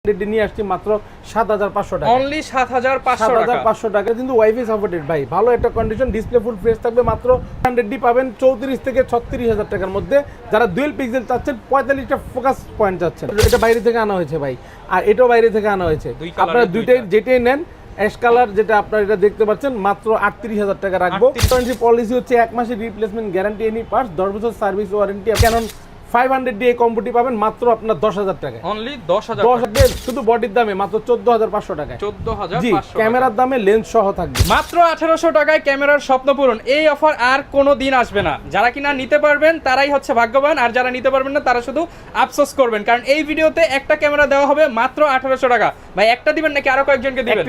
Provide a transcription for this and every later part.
নিয়ে আসছি মাত্র ৭৫০০ টাকা, অনলি ৭৫০০ টাকা। কিন্তু ওয়াইফাই সাপোর্টেড ভাই, ভালো একটা কন্ডিশন, ডিসপ্লে ফুল ফ্রেশ থাকবে। মাত্র 100D পাবেন 34 থেকে 36,000 টাকার মধ্যে। যারা ডুয়েল পিক্সেল চাচ্ছেন, 45টা ফোকাস পয়েন্ট চাচ্ছেন, এটা বাইরে থেকে আনা হয়েছে ভাই, আর এটাও বাইরে থেকে আনা হয়েছে। আপনারা দুইটাই যেটাই নেন, অ্যাশ কালার যেটা আপনারা এটা দেখতে পাচ্ছেন, মাত্র 38,000 টাকা রাখবো। ওয়ারেন্টি পলিসি হচ্ছে 1 মাসের রিপ্লেসমেন্ট গ্যারান্টি, এনি পার্টস, 10 বছর সার্ভিস ওয়ারেন্টি। ক্যানন 500D কম্পিউটি পাবেন মাত্র আপনার 10,000 টাকা, অনলি 10,000 টাকা, শুধু বডির দামে মাত্র 14,500 টাকা, 14,500 ক্যামেরার দামে লেন্স সহ থাকবে। মাত্র 1800 টাকায় ক্যামেরার স্বপ্ন পূরণ। এই অফার আর কোনো দিন আসবে না। যারা কিনা নিতে পারবেন তারাই হচ্ছে ভাগ্যবান, আর যারা নিতে পারবেন না তারা শুধু আফসোস করবেন, কারণ এই ভিডিওতে একটা ক্যামেরা দেওয়া হবে মাত্র 1800 টাকা। ভাই একটা দিবেন নাকি আরো কয়েকজনকে দিবেন?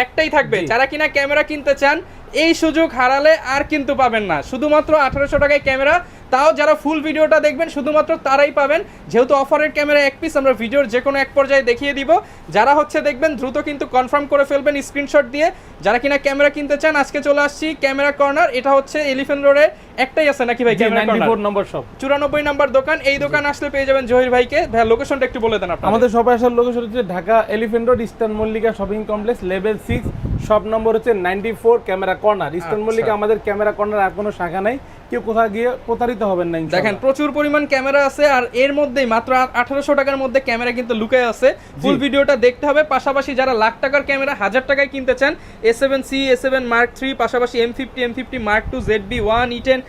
একটাই থাকবে। যারা কিনা ক্যামেরা কিনতে চান, এই সুযোগ হারালে আর কিন্তু পাবেন না। শুধুমাত্র 1800 টাকায় ক্যামেরা, তাও যারা ফুল ভিডিওটা দেখবেন শুধুমাত্র তারাই পাবেন। যেহেতু অফারের ক্যামেরা এক পিস, আমরা ভিডিওর যে কোনো এক পর্যায়ে দেখিয়ে দিব। যারা হচ্ছে দেখবেন দ্রুত কিন্তু কনফার্ম করে ফেলবেন স্ক্রিনশট দিয়ে। যারা কিনা ক্যামেরা কিনতে চান, আজকে চলে আসছি ক্যামেরা কর্নার। এটা হচ্ছে এলিফ্যান্ট রোডে একটাই আছে নাকি ভাই? ক্যামেরা কর্নার 94 নম্বর শপ, 94 নম্বর দোকান। এই দোকান আসলে পেয়ে যাবেন জহির ভাইকে। ভাই লোকেশনটা একটু বলে দেন আপনারা। আমাদের শপে আসার লোকেশন হচ্ছে Dhaka elephant road, eastern Mallika shopping complex, level 6, shop number হচ্ছে 94, ক্যামেরা কর্নার, ইস্টার্ন মল্লিকা। আমাদের ক্যামেরা কর্নার আর কোনো শাখা নাই, কেউ কোথাও গিয়ে প্রতারিত হবেন না। দেখেন প্রচুর পরিমাণ ক্যামেরা আছে, আর এর মধ্যেই মাত্র 1800 টাকার মধ্যে ক্যামেরা কিন্তু লুকায় আছে। ফুল ভিডিওটা দেখতে হবে। পাশাপাশি যারা লাখ টাকার ক্যামেরা 1000 টাকায় কিনতে চান, A7C, A7 Mark III, পাশাপাশি M50 Mark II, ZB-1, E10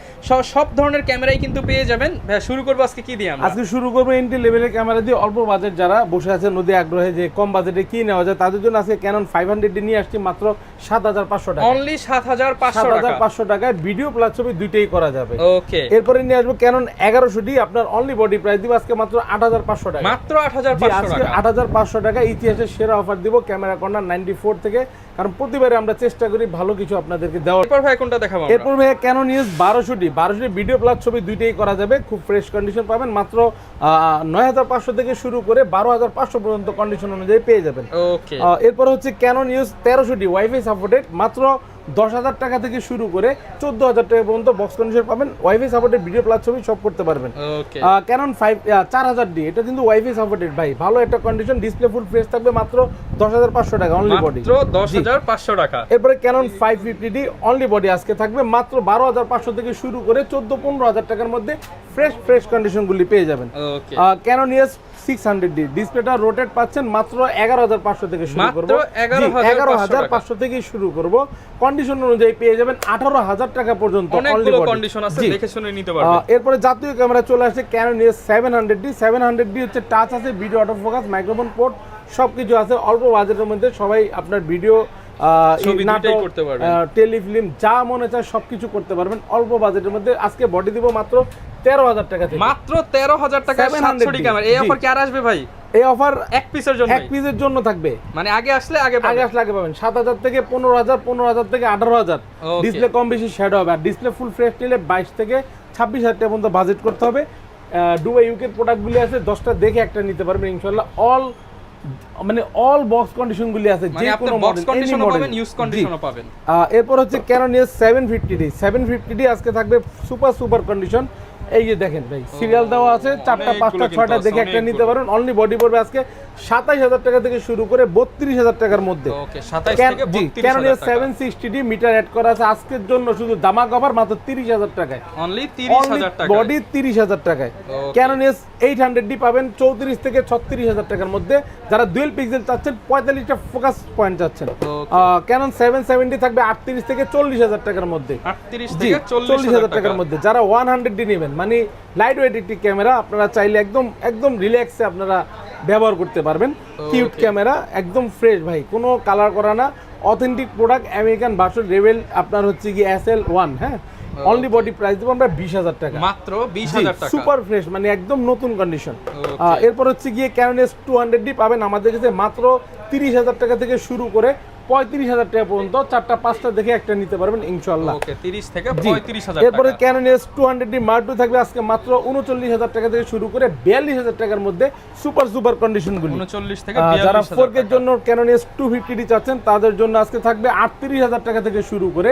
সব ধরনের ক্যামেরাই কিন্তু পেয়ে যাবেন। শুরু করবো আজকে কি দিয়ে? আজকে শুরু করবো এন্ট্রি লেভেলের ক্যামেরা দিয়ে। অল্প বাজেট যারা বসে আছে নদী আগ্রহে যে কম বাজেটে কি নেওয়া যায়, তাদের জন্য আজকে ক্যানন 500D নিয়ে আসছি মাত্র 7,500 টাকা, অনলি 7,500 টাকায় ভিডিও প্লাস ছবি দুইটাই করা যাবে। ওকে, এরপরে নিয়ে আসবো ক্যানন 1100D, আপনার অনলি বডি প্রাইস দিব আজকে মাত্র 8,500 টাকা, মাত্র 8,500 টাকা। 8,500 টাকা ইতিহাসের সেরা অফার দিব ক্যামেরা কর্নার 94 থেকে, কারণ প্রতিবারে আমরা চেষ্টা করি ভালো কিছু আপনাদেরকে দেওয়ার। এরপর ভাই কোনটা দেখাবো? এরপর ভাই Canon EOS 1200D video plus ছবি দুইটাই করা যাবে, খুব ফ্রেশ কন্ডিশন পাবেন। মাত্র 9,500 থেকে শুরু করে 12,500 পর্যন্ত কন্ডিশন অনুযায়ী পেয়ে যাবেন। ওকে, এরপর হচ্ছে Canon EOS 1300D wifi supported, মাত্র 10,000 টাকা থেকে শুরু করে 14,000 টাকা পর্যন্ত বক্স কন্ডিশন পাবেন। ওয়াইফাই সাপোর্টেড ভিডিও প্লাস ছবি সব করতে পারবেন। ক্যানন 4000D, এটা কিন্তু ওয়াইফাই সাপোর্টেড ভাই, ভালো একটা কন্ডিশন, ডিসপ্লে ফুল ফ্রেশ থাকবে। মাত্র 10,500 টাকা অনলি বডি, মাত্র 10,500 টাকা। এরপরে ক্যানন 550D অনলি বডি আজকে থাকবে মাত্র 12,500 থেকে শুরু করে 14-15,000 টাকার মধ্যে ফ্রেশ কন্ডিশনগুলি পেয়ে যাবেন। ক্যানন EOS 600D ডিসপ্লেটা রোটেট পাচ্ছেন মাত্র 11,500 থেকে শুরু করব, 11,500 থেকে শুরু করব। কন্ডিশন অনুযায়ী পেয়ে যাবেন 18,000 টাকা পর্যন্ত অনলি বডি, কন্ডিশন আছে, দেখে শুনে নিতে পারবেন। এরপরে জাতীয় ক্যামেরা চলে আসছে ক্যানন EOS 700D হচ্ছে টাচ আছে, video auto focus, microphone port সবকিছু আছে। অল্প বাজেটের মধ্যে সবাই আপনার ভিডিও, টেলিফিল্ম যা মনে চায় সবকিছু করতে পারবেন অল্প বাজেটের মধ্যে। আজকে বডি দিব মাত্র 13,000 টাকা থেকে, মাত্র 13,000 টাকা 700D ক্যামেরা। এই অফার কি আর আসবে ভাই? এই অফার এক পিসের জন্য থাকবে, মানে আগে আসলে আগে পাবেন। 7,000 থেকে 15,000, 15,000 থেকে 18,000, ডিসপ্লে কম বেশি শ্যাডো হবে। আর ডিসপ্লে ফুল ফ্রেশ নিলে 22 থেকে 26,000 টাকা পর্যন্ত বাজেট করতে হবে। দুবাই ইউকে প্রোডাক্টগুলি আছে, 10টা দেখে একটা নিতে পারবেন ইনশাআল্লাহ। অল বক্স কন্ডিশনগুলি আছে, যে কোনো বক্স কন্ডিশনও পাবেন, ইউজ কন্ডিশনও পাবেন। এরপর হচ্ছে ক্যানন EOS 750D আজকে থাকবে সুপার কন্ডিশন। এই যে দেখেন ভাই, সিরিয়াল দেওয়া আছে, 4টা 5টা 6টা দেখে একটা নিতে পারেন। অনলি বডি পড়বে আজকে 27,000 টাকা থেকে শুরু করে 32,000 টাকার মধ্যে। ওকে, 27 থেকে 32,000 Canon EOS 760D metre add করা আছে আজকের জন্য, শুধু দামাক অফার মাত্র 30,000 টাকায়, অনলি 30,000 টাকা বডি 30,000 টাকায়। ক্যানন EOS 800D পাবেন 34 থেকে 36,000 টাকার মধ্যে। যারা ডুয়েল পিক্সেল চাচ্ছেন, 45টা ফোকাস পয়েন্ট চাচ্ছেন, ক্যানন 770 থাকবে 38 থেকে 40,000 টাকার মধ্যে, 38 থেকে 40,000 টাকার মধ্যে। যারা 100D নেবেন, মানে লাইট ওয়েট একটি ক্যামেরা, আপনারা চাইলে একদম রিল্যাক্সে আপনারা ব্যবহার করতে পারবেন। কিউট ক্যামেরা, একদম ফ্রেশ ভাই, কোনো কালার করা না, authentic product, American version rebel আপনার হচ্ছে কি SL1। হ্যাঁ, অনলি বডি প্রাইস দেবো আমরা 20,000 টাকা, মাত্র 20,000 টাকা, সুপার ফ্রেশ, মানে একদম নতুন কন্ডিশন। এরপর হচ্ছে গিয়ে ক্যানন EOS 200D পাবেন আমাদের কাছে মাত্র 30,000 টাকা থেকে শুরু করে 35,000 টাকা পর্যন্ত 4টা 5টা দেখে একটা নিতে পারবেন ইনশাআল্লাহ। ওকে 30 থেকে জি। 35,000 এরপরে টাকা। Canon S200D Mark II থাকবে আজকে মাত্র 39,000 টাকা থেকে শুরু করে 42,000 টাকার মধ্যে সুপার কন্ডিশনগুলি। 39 থেকে যারা 42,000 4K এর টাকা। জন্য Canon S250D চাচ্ছেন তাদের জন্য আজকে থাকবে 38,000 টাকা থেকে শুরু করে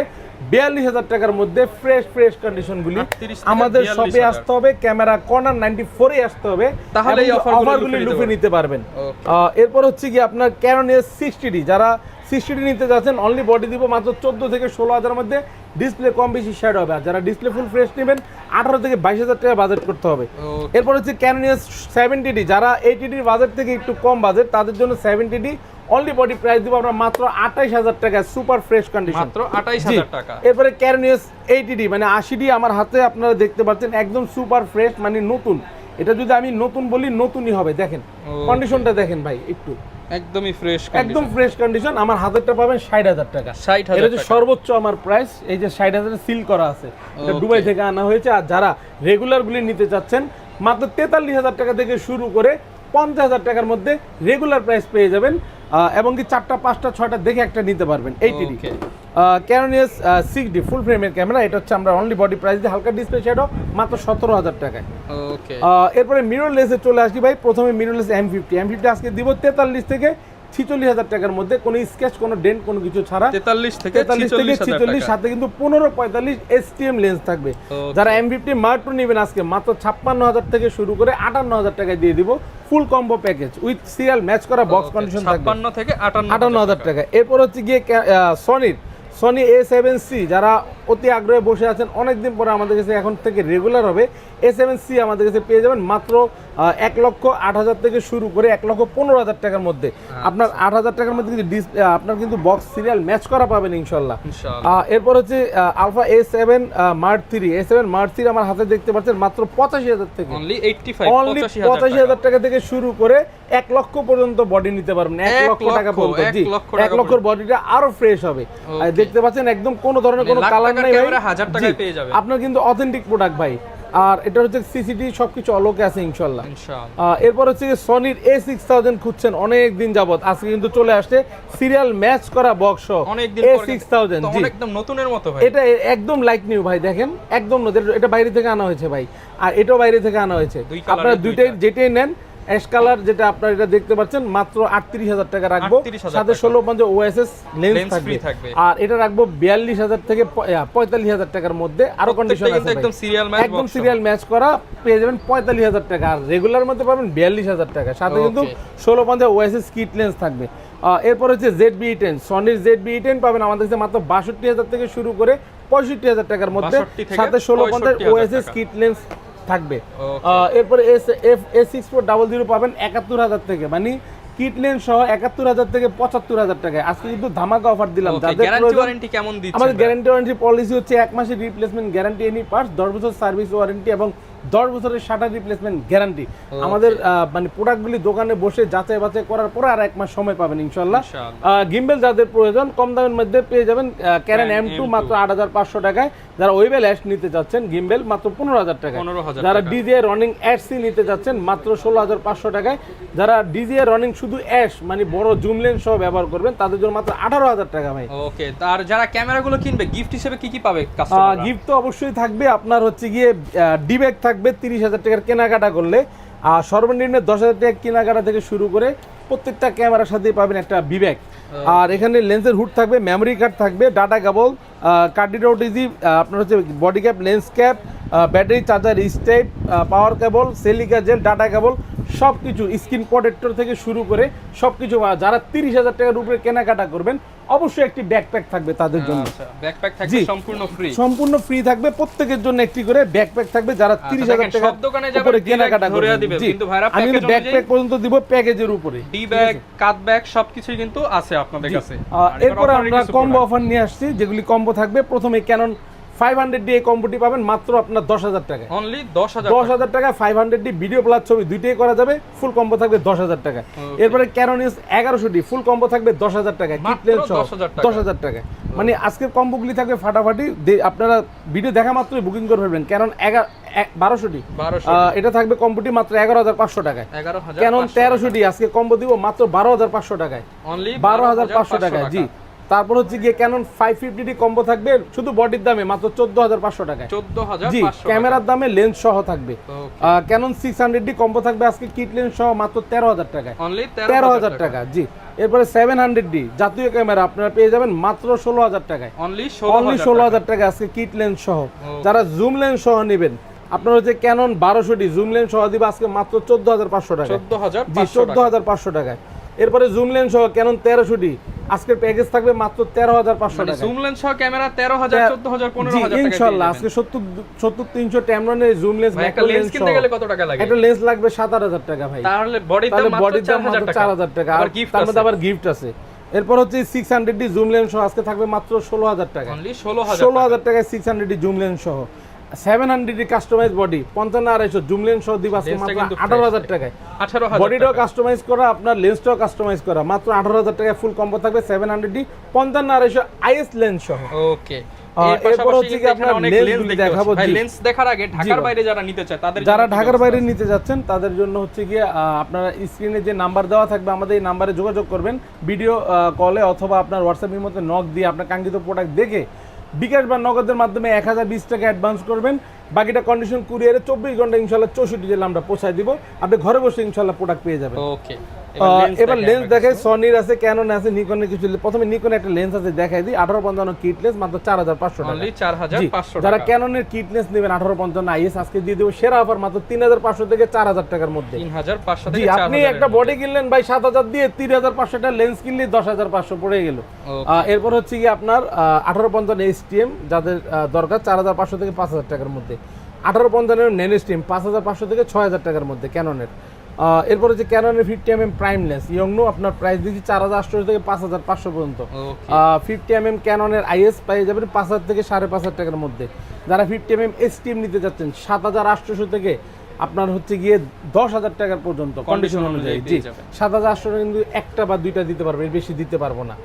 42,000 টাকার মধ্যে ফ্রেশ কন্ডিশনগুলি। 38 থেকে আমাদের 42,000 শপে আসতে হবে, ক্যামেরা কর্নার 94 এ আসতে হবে, তাহলে এই এবং অফারগুলি লুফে নিতে পারবেন। Okay. এরপর হচ্ছে কি আপনার Canon S60D, যারা 60D নিতে যাচ্ছেন অনলি বডি দিব মাত্র 14 থেকে 16,000 মধ্যে, ডিসপ্লে কম বেশি শেড হবে। আর যারা ডিসপ্লে ফুল ফ্রেশ নেবেন 18 থেকে 22,000 টাকা বাজেট করতে হবে। Okay. এরপর হচ্ছে Canon S70D, যারা 80D বাজেট থেকে একটু কম বাজেট তাদের জন্য 70D অনলি বডি প্রাইস দিব আমরা মাত্র 28,000 টাকা, সুপার ফ্রেশ কন্ডিশন। মাত্র 28,000 টাকা। এরপরে Canon S80D মানে 80D আমার হাতে আপনারা দেখতে পাচ্ছেন, একদম সুপার ফ্রেশ মানে নতুন। এটা যদি আমি নতুন বলি নতুনই হবে। দেখেন কন্ডিশনটা দেখেন ভাই, একটু একদমই ফ্রেশ একদম ফ্রেশ কন্ডিশন। আমার হাতেরটা পাবেন 60,000 টাকা। 60,000 এটা হচ্ছে টাকা। সর্বোচ্চ আমার প্রাইস, এই যে 60,000 সিল করা আছে, এটা Okay. দুবাই থেকে আনা হয়েছে। আর যারা রেগুলার গুলি নিতে চাচ্ছেন মাত্র 43,000 টাকা থেকে শুরু করে 50,000 টাকার মধ্যে রেগুলার প্রাইস পেয়ে যাবেন, এবং কি 4টা 5টা 6টা দেখে একটা নিতে পারবেন। 80D Okay. Canon S6D ফুল ফ্রেমের ক্যামেরা, এটা হচ্ছে আমরা অনলি বডি প্রাইস দিয়ে হালকা ডিসপ্লে শ্যাডো মাত্র 17,000 টাকায়। ওকে। এরপরে মিররলেসে চলে আসি ভাই। প্রথমে মিররলেস M50 আজকে দিব 43 থেকে 46,000 টাকার মধ্যে, কোনো স্কেচ কোনো ডেন্ট কোনো কিছু ছাড়া। 43 থেকে 46, 46,000 সাথে কিন্তু 15-45 STM লেন্স থাকবে। Okay. যারা M50 Mark II নেবেন আজকে মাত্র 56,000 থেকে শুরু করে 58,000 টাকায় দিয়ে দিব ফুল combo package with serial match করা বক্স কন্ডিশন থাকবে 56 থেকে 58,000 টাকা। এরপর হচ্ছে গিয়ে সনি A7C, যারা অতি আগ্রহে বসে আছেন অনেকদিন পরে আমাদের কাছে এখন থেকে রেগুলার হবে, A7C আমাদের কাছে পেয়ে যাবেন মাত্র 1,08,000 থেকে শুরু করে 1,15,000 টাকার মধ্যে। আপনার 8,000 টাকার মধ্যে কিন্তু আপনার কিন্তু বক্স সিরিয়াল ম্যাচ করা পাবেন ইনশাল্লাহ। এরপর হচ্ছে আলফা A7 Mark III আমার হাতে দেখতে পাচ্ছেন মাত্র 85,000 থেকে, অনলি অনলি 85,000 টাকা থেকে শুরু করে 1 লক্ষ পর্যন্ত বডি নিতে পারবেন। 1 লক্ষ টাকা পর্যন্ত, জি 1 লক্ষর বডিটা আরো ফ্রেশ হবে। আর দেখতে পাচ্ছেন একদম কোনো ধরনের কোনো কালার নাই ভাই, 1000 টাকায় পেয়ে যাবেন। আপনার কিন্তু অথেন্টিক প্রোডাক্ট ভাই। আর এটা হচ্ছে সিসিটি সবকিছু অলোকে আছে ইনশাআল্লাহ। এরপর হচ্ছে সনির A6000 খুঁজছেন অনেক দিন যাবত, আজকে কিন্তু চলে আসছে সিরিয়াল ম্যাচ করা বক্স অনেকদিন পরে A6000, জি একদম নতুনের মতো ভাই। এটা একদম লাইক নিউ ভাই, দেখেন একদম নতুন। এটা বাইরে থেকে আনা হয়েছে ভাই, আর এটাও বাইরে থেকে আনা হয়েছে। আপনারা দুইটাই যেটাই নেন, অ্যাশ কালার যেটা আপনারা এটা দেখতে পাচ্ছেন মাত্র 38,000 টাকা রাখবো, সাথে 1650 OSS লেন্স থাকবে। আর এটা রাখবো 42,000 থেকে 45,000 টাকার মধ্যে। আরো কন্ডিশন আছে একদম সিরিয়াল ম্যাচ করা পেয়ে যাবেন 45,000 টাকা, আর রেগুলার মধ্যে পাবেন 42,000 টাকা, সাথে কিন্তু 1650 OSS কিট লেন্স থাকবে। এরপর হচ্ছে ZB-E10, সনির ZB-E10 পাবেন আমাদের কাছে মাত্র 62,000 থেকে শুরু করে 65,000 টাকার মধ্যে, সাথে 1650 OSS কিট লেন্স থাকবে। এরপরে A6400 পাবেন 71,000 থেকে, মানে কিট লেন্স সহ 71,000 থেকে 75,000 টাকায়। আজকে কিন্তু ধামাকা অফার দিলাম। গ্যারান্টি ওয়ারেন্টি কেমন দিচ্ছেন? আমাদের গ্যারান্টি ওয়ারেন্টি পলিসি হচ্ছে 1 মাসের রিপ্লেসমেন্ট গ্যারান্টি এনি পার্টস, 10 বছর সার্ভিস ওয়ারেন্টি এবং 10 বছরের শাটার রিপ্লেসমেন্ট গ্যারান্টি। আমাদের মানে প্রোডাক্টগুলি দোকানে বসে যাচাই বাছাই করার পরে আর 1 মাস সময় পাবেন ইনশাআল্লাহ। গিম্বেল যাদের প্রয়োজন কম দামের মধ্যে পেয়ে যাবেন Canon M2 মাত্র 8,500 টাকায়। যারা ওয়েবেল অ্যাশ নিতে যাচ্ছেন গিম্বেল মাত্র 15,000 টাকায়। যারা DJI রনিং অ্যাশ নিতে যাচ্ছেন মাত্র 16,500 টাকায়। যারা DJI রনিং শুধু অ্যাশ মানে বড় জুম লেন্স সহ ব্যবহার করবেন তাদের জন্য মাত্র 18,000 টাকা ভাই। ওকে, তার যারা ক্যামেরাগুলো কিনবে গিফট হিসেবে কি কি পাবে কাস্টমাররা? গিফট তো অবশ্যই থাকবে, আপনার হচ্ছে গিয়ে ডি ব্যাগ থাকবে 30,000 টাকার কেনাকাটা করলে। আর সর্বনিম্ন 10,000 টাকা কেনাকাটা থেকে শুরু করে প্রত্যেকটা ক্যামেরার সাথে পাবেন একটা বি ব্যাগ। আর এখানে লেন্সের হুড থাকবে, মেমোরি কার্ড থাকবে, ডাটা কেবল, কার্ডিড ওটিজি, আপনার হচ্ছে body cap, lens cap, battery charger, strap, power cable, silica gel, data cable, সব কিছু স্ক্রিন প্রোটেক্টর থেকে শুরু করে সব কিছু। যারা 30,000 টাকার উপরে কেনাকাটা করবেন অবশ্যই একটি ব্যাকপ্যাক থাকবে তাদের জন্য। ব্যাকপ্যাক থাকবে সম্পূর্ণ ফ্রি থাকবে, প্রত্যেকের জন্য একটি করে ব্যাকপ্যাক থাকবে যারা 30,000 টাকা উপরে কেনাকাটা করবেন। আমি কিন্তু ব্যাকপ্যাক পর্যন্ত দিব প্যাকেজের উপরে, ডি ব্যাগ, কাট ব্যাগ সবকিছুই কিন্তু আছে আপনাদের কাছে। এরপর আমরা কম্বো অফার নিয়ে আসছি, যেগুলি কম্বো থাকবে। প্রথমে Canon 500D এই কম্বোটি পাবেন মাত্র আপনার 10,000 টাকা, অনলি 10,000 টাকা। 500D ভিডিও প্লাস ছবি দুইটাই করা যাবে, ফুল কম্বো থাকবে 10,000 টাকা। এরপরে Canon S1100D ফুল কম্বো থাকবে 10,000 টাকা, কিট লেন্স সহ 10,000 টাকা। মানে আজকের কম্বোগুলি থাকবে ফাটাফাটি, আপনারা ভিডিও দেখা মাত্রই বুকিং করে ফেলবেন। Canon 1200D এটা থাকবে কম্বোটি মাত্র 11,500 টাকায়। Canon 1300D আজকে কম্বো দিব মাত্র 12,500 টাকায়, 12,500 টাকায়, জি। তারপর হচ্ছে গিয়ে ক্যানন 550D কম্বো থাকবে শুধু বডির দামে মাত্র 14500 টাকায়। 14500 জি, ক্যামেরার দামে লেন্স সহ থাকবে। ক্যানন 600D কম্বো থাকবে আজকে কিট লেন্স সহ মাত্র 13000 টাকায়। অনলি 13000 টাকা। জি, এরপরে 700D জাতীয় ক্যামেরা আপনারা পেয়ে যাবেন মাত্র 16000 টাকায়। অনলি 16000 টাকা আজকে কিট লেন্স সহ। যারা জুম লেন্স সহ নেবেন আপনার হচ্ছে ক্যানন 1200D জুম লেন্স সহ দিবে আজকে মাত্র 14500 টাকা। 14500 টাকায়। এরপরে জুম লেন্স সহ ক্যানন 1300D আজকের প্যাকেজ থাকবে মাত্র 13500 টাকা। জুম লেন্স সহ ক্যামেরা 13000 14000 15000 টাকা ইনশাআল্লাহ আজকে 70300 ট্যামরনের জুম লেন্স একটা লেন্স কিনতে গেলে কত টাকা লাগে? একটা লেন্স লাগবে 78000 টাকা ভাই। তাহলে বডির দাম মাত্র 4000 টাকা। আর তার মধ্যে আবার গিফট আছে। এরপর হচ্ছে 600D জুম লেন্স সহ আজকে থাকবে মাত্র 16000 টাকা। অনলি 16000 টাকায় 600D জুম লেন্স সহ। 700D customise body 55250 zoom lens সহ দিবা আজকে মাত্র 18000 টাকায়। 18000 বডিটাও কাস্টমাইজ করা, আপনার লেন্সটাও কাস্টমাইজ করা, মাত্র 18000 টাকায় ফুল কম্বো থাকবে 700D 55250 আইএস লেন্স সহ। ওকে, এরপর হচ্ছে কি আপনার লেন্সগুলি দেখাবো। ভাই লেন্স দেখার আগে ঢাকার বাইরে যারা নিতে চায় তাদের যারা ঢাকার বাইরে নিতে যাচ্ছেন তাদের জন্য হচ্ছে গিয়ে আপনারা স্ক্রিনে যে নাম্বার দেওয়া থাকবে আমাদের এই নাম্বারে যোগাযোগ করবেন ভিডিও কলে অথবা আপনার হোয়াটসঅ্যাপের মধ্যে নক দিয়ে আপনার কাঙ্ক্ষিত প্রোডাক্ট দেখে বিকাশ বা নগদের মাধ্যমে 1020 টাকা অ্যাডভান্স করবেন। বাকিটা কন্ডিশন কুরিয়ারে 24 ঘন্টা ইনশাআল্লাহ 64 জেলা আমরা পৌঁছায় দিব। আপনি ঘরে বসে ইনশাআল্লাহ প্রোডাক্ট পেয়ে যাবেন। ওকে, এবার লেন্স দেখে সনির আছে, ক্যানন আছে, নিকনের কিছু। প্রথমে নিকনের একটা লেন্স আছে দেখাই দিই 1855 কিট লেন্স মাত্র 4500 টাকা। অনলি 4500 টাকা। যারা ক্যাননের কিট লেন্স নেবেন 1855 আইএস আজকে দিয়ে দেব সেরা অফার মাত্র 3500 থেকে 4000 টাকার মধ্যে। 3500 জি, থেকে 4000। আপনি একটা বডি কিনলেন ভাই 7000 দিয়ে 3500 টাকা লেন্স কিনলে 10500 পড়ে গেল। এরপর হচ্ছে কি আপনার 1855 STM যাদের দরকার 4500 থেকে 5000 টাকার মধ্যে। 1855 এর ন্যানো স্টিম 5500 থেকে 6000 টাকার মধ্যে ক্যাননের। এরপর হচ্ছে ক্যাননের 50mm প্রাইম লেন্স ইয়ংনো আপনার প্রাইস দিচ্ছি 4800 থেকে 5500 পর্যন্ত। 50mm ক্যাননের আইএস পেয়ে যাবেন 5000 থেকে 5500 টাকার মধ্যে। যারা 50mm স্টিম নিতে যাচ্ছেন 7800 থেকে আপনার হচ্ছে গিয়ে 10000 টাকার পর্যন্ত কন্ডিশন অনুযায়ী। জি, 7800 টাকা কিন্তু একটা বা দুইটা দিতে পারবো, এর বেশি দিতে পারবো না।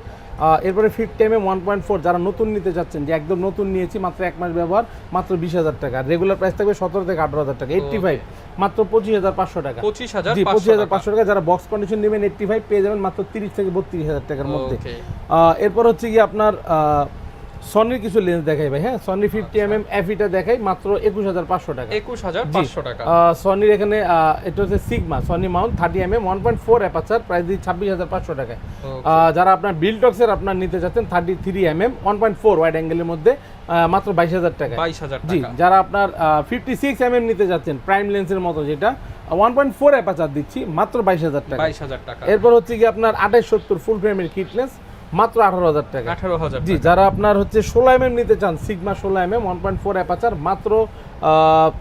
এরপরে 50mm 1.4 যারা নতুন নিতে যাচ্ছেন, যে একদম নতুন নিয়েছি মাত্র 1 মাস ব্যবহার মাত্র 20000 টাকা। রেগুলার প্রাইস থাকবে 17 থেকে 18000 টাকা। 85 মাত্র 25500 টাকা। জি, 25500 টাকা। যারা বক্স কন্ডিশন নেবেন 85 পেয়ে যাবেন মাত্র 30 থেকে 32000 টাকার মধ্যে। এরপর হচ্ছে কি আপনার সনির কিছু লেন্স দেখাই ভাই। হ্যাঁ, সনি 50mm এফিটা দেখাই মাত্র 21500 টাকা। 21500 টাকা। সনির এখানে এটা হচ্ছে sigma Sony Mount 30mm 1.4 aperture price দিই 26500 টাকায়। যারা আপনার বিলটক্সের আপনার নিতে চাচ্ছেন 33mm 1.4 ওয়াইড অ্যাঙ্গেলের মধ্যে মাত্র 22000 টাকা। 22000 টাকা। জি, যারা আপনার 56mm নিতে যাচ্ছেন প্রাইম লেন্সের মতো যেটা 1.4 অ্যাপারচার দিচ্ছি মাত্র 22000 টাকা। 22000 টাকা। এরপর হচ্ছে কি আপনার 2870 ফুল ফ্রেমের কিট লেন্স মাত্র 18000 টাকা। 18000। জি, যারা আপনার হচ্ছে 16mm নিতে চান সিগমা 16mm 1.4 অ্যাপারচার মাত্র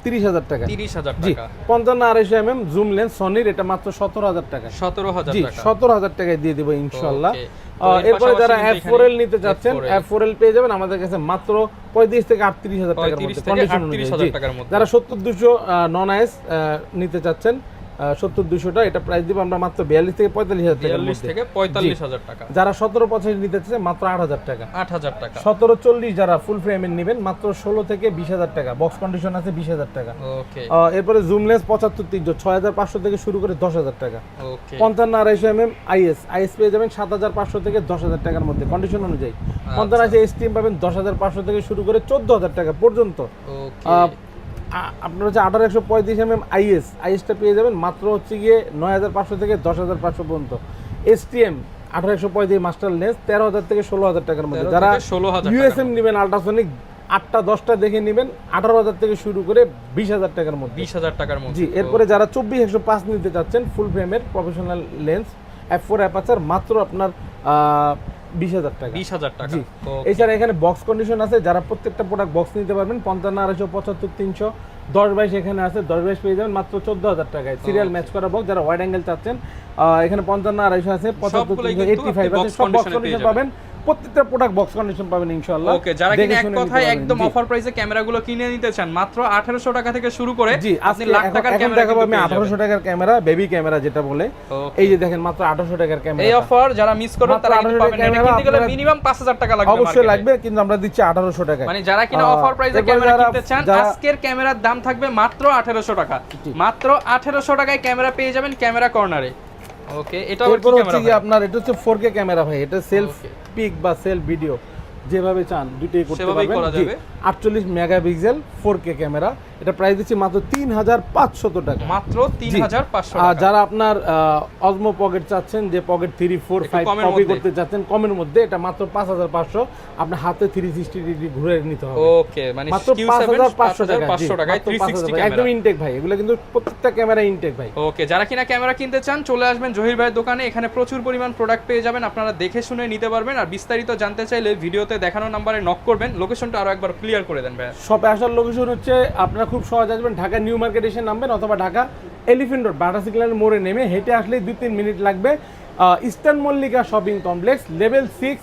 30000 টাকা। 30000 জি, টাকা। 55-250mm জুম লেন্স সনির এটা মাত্র 17000 টাকা। 17000 জি, টাকা। 17000 টাকায় দিয়ে দেব ইনশাআল্লাহ। এরপরে যারা F4L নিতে যাচ্ছেন F4L পেয়ে যাবেন আমাদের কাছে মাত্র 35 থেকে 38000 টাকার মধ্যে কন্ডিশন অনুযায়ী। যারা 70200 নন আইএস নিতে চাচ্ছেন 70200টা এটা প্রাইস দিব আমরা মাত্র 42 থেকে 45000 টাকার মধ্যে। 42 থেকে 45000 টাকা। যারা 1785 নিতে চাচ্ছেন মাত্র 8000 টাকা। 8000 টাকা। 1740 যারা ফুল ফ্রেমের নেবেন মাত্র 16 থেকে 20000 টাকা। বক্স কন্ডিশন আছে 20000 টাকা। ওকে। এরপরে জুম লেন্স 75300 6500 থেকে শুরু করে 10000 টাকা। ওকে। 55-250mm আইএস পেয়ে যাবেন 7500 থেকে 10000 টাকার মধ্যে কন্ডিশন অনুযায়ী। 55 স্টিম পাবেন 10500 থেকে শুরু করে 14000 টাকা পর্যন্ত। ওকে। আপনার হচ্ছে 1835mm আইএসটা পেয়ে যাবেন মাত্র হচ্ছে গিয়ে 9500 থেকে 10500 পর্যন্ত। এসটিএম 1835 মাস্টার লেন্স 13000 থেকে 16000 টাকার মধ্যে। যারা ইউএসএম নেবেন আল্ট্রাসনিক 8টা 10টা দেখে নেবেন 18000 থেকে শুরু করে 20000 টাকার মধ্যে। 20000 টাকার মধ্যে। জি, এরপরে যারা 24-105 নিতে চাচ্ছেন ফুল ফ্রেমের প্রফেশনাল লেন্স F4 অ্যাপারচার মাত্র আপনার 20000 টাকা। 20000 টাকা। জি, এছাড়া এখানে বক্স কন্ডিশন আছে, যারা প্রত্যেকটা প্রোডাক্ট বক্স নিতে পারবেন 55-250-75-300 10-22 এখানে আছে 10-22 পেয়ে যাবেন মাত্র 14000 টাকায়। সিরিয়াল ম্যাচ করা বক্স যারা ওয়াইড অ্যাঙ্গেল চাচ্ছেন এখানে 55-250 আছে 75-385 আছে সব বক্স কন্ডিশন পাবেন। প্রত্যেকটা প্রোডাক্ট বক্স কন্ডিশন পাবেন ইনশাআল্লাহ। ওকে, যারা কিনা এক কথায় একদম অফার প্রাইসে ক্যামেরাগুলো কিনে নিতে চান মাত্র 1800 টাকা থেকে শুরু করে আপনি লাখ টাকার ক্যামেরা দেখাবো আমি 1800 টাকার ক্যামেরা বেবি ক্যামেরা যেটা বলে। এই যে দেখেন মাত্র 1800 টাকার ক্যামেরা। এই অফার যারা মিস করবেন তারা কিন্তু পাবেন না। এটা কিনতে গেলে মিনিমাম 5000 টাকা লাগবে। অবশ্যই লাগবে, কিন্তু আমরা দিচ্ছি 1800 টাকায়। মানে যারা কিনা অফার প্রাইসে ক্যামেরা কিনতে চান আজকের ক্যামেরার দাম থাকবে মাত্র 1800 টাকা। মাত্র 1800 টাকায় ক্যামেরা পেয়ে যাবেন ক্যামেরা কর্নারে। ওকে, এটা আবার কি এরপর হচ্ছে ক্যামেরা কি আপনার এটা হচ্ছে 4K ক্যামেরা ভাই, এটা সেলফ Okay. পিক বা সেলফ ভিডিও যেভাবে চান দুটোই করতে সেভাবেই করা পারবেন। জি, যাবে। 48 মেগাপিক্সেল 4K ক্যামেরা, এটা প্রাইস দিচ্ছি মাত্র 3500 টাকা। মাত্র জি। 3500 আর টাকা। যারা আপনার অজমো পকেট চাচ্ছেন, যে পকেট 3, 4, একটু 5 কমের কপি মধ্যে। করতে চাচ্ছেন কমের মধ্যে, এটা মাত্র 5500। আপনার হাতে 360 ডিগ্রি ঘুরে নিতে হবে। ওকে, মানে মাত্র Q7 5500 টাকা। 5500 টাকায় 360 একদম ক্যামেরা। ইনটেক ভাই, এগুলো কিন্তু প্রত্যেকটা ক্যামেরা ইনটেক ভাই। ওকে, যারা কিনা ক্যামেরা কিনতে চান চলে আসবেন জহির ভাইয়ের দোকানে, এখানে প্রচুর পরিমাণ প্রোডাক্ট পেয়ে যাবেন, আপনারা দেখে শুনে নিতে পারবেন। আর বিস্তারিত জানতে চাইলে ভিডিওতে দেখানো নাম্বারে নক করবেন। লোকেশনটা আরো একবার ক্লিয়ার করে দেন ভাই। শপে আসার লোকেশন হচ্ছে আপনারা খুব সহজ আসবেন, ঢাকা নিউ মার্কেট এসে নামবেন, অথবা ঢাকা এলিফ্যান্ট রোড বাটা সিগন্যালের মোড়ে নেমে হেঁটে আসলে 2-3 মিনিট লাগবে। Eastern Mallika shopping complex, level 6,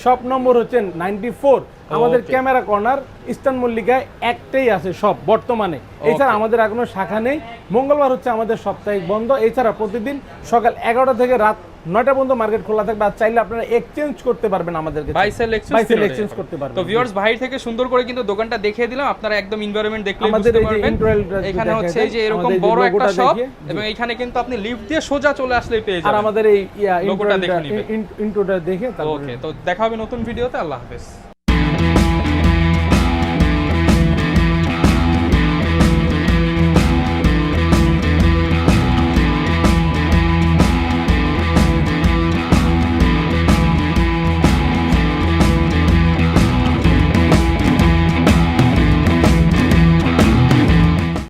shop number হচ্ছে 94। আমাদের Okay. ক্যামেরা কর্নার ইস্টার্ন মল্লিকায় একটাই আছে শপ বর্তমানে, এছাড়া আমাদের আর কোনো শাখা নেই। মঙ্গলবার হচ্ছে আমাদের সাপ্তাহিক বন্ধ, এছাড়া প্রতিদিন সকাল 11টা থেকে রাত 9টা পর্যন্ত মার্কেট খোলা থাকবে। আর চাইলে আপনারা এক্সচেঞ্জ করতে পারবেন আমাদেরকে, বাই সেল এক্সচেঞ্জ করতে পারবেন। তো ভিউয়ার্স, ভাই থেকে সুন্দর করে কিন্তু দোকানটা দেখিয়ে দিলাম, আপনারা একদম এনভায়রনমেন্ট দেখলেই আমাদের বুঝতে এই যে পারবেন। ইন্টারনেটটা এখানে দেখাই হচ্ছে দেয়, এই যে এরকম আমাদের এই যে বড় একটা লোগোটা শপ, দেখিয়ে, এবং এখানে কিন্তু আপনি লিফট দিয়ে সোজা চলে আসলেই পেয়ে আর যাবেন। আমাদের এই লোগোটা দেখে নিবেন। ইন্ট্রোটা দেখে তারপরে ওকে, তো দেখা হবে নতুন ভিডিওতে। আল্লাহ হাফেজ।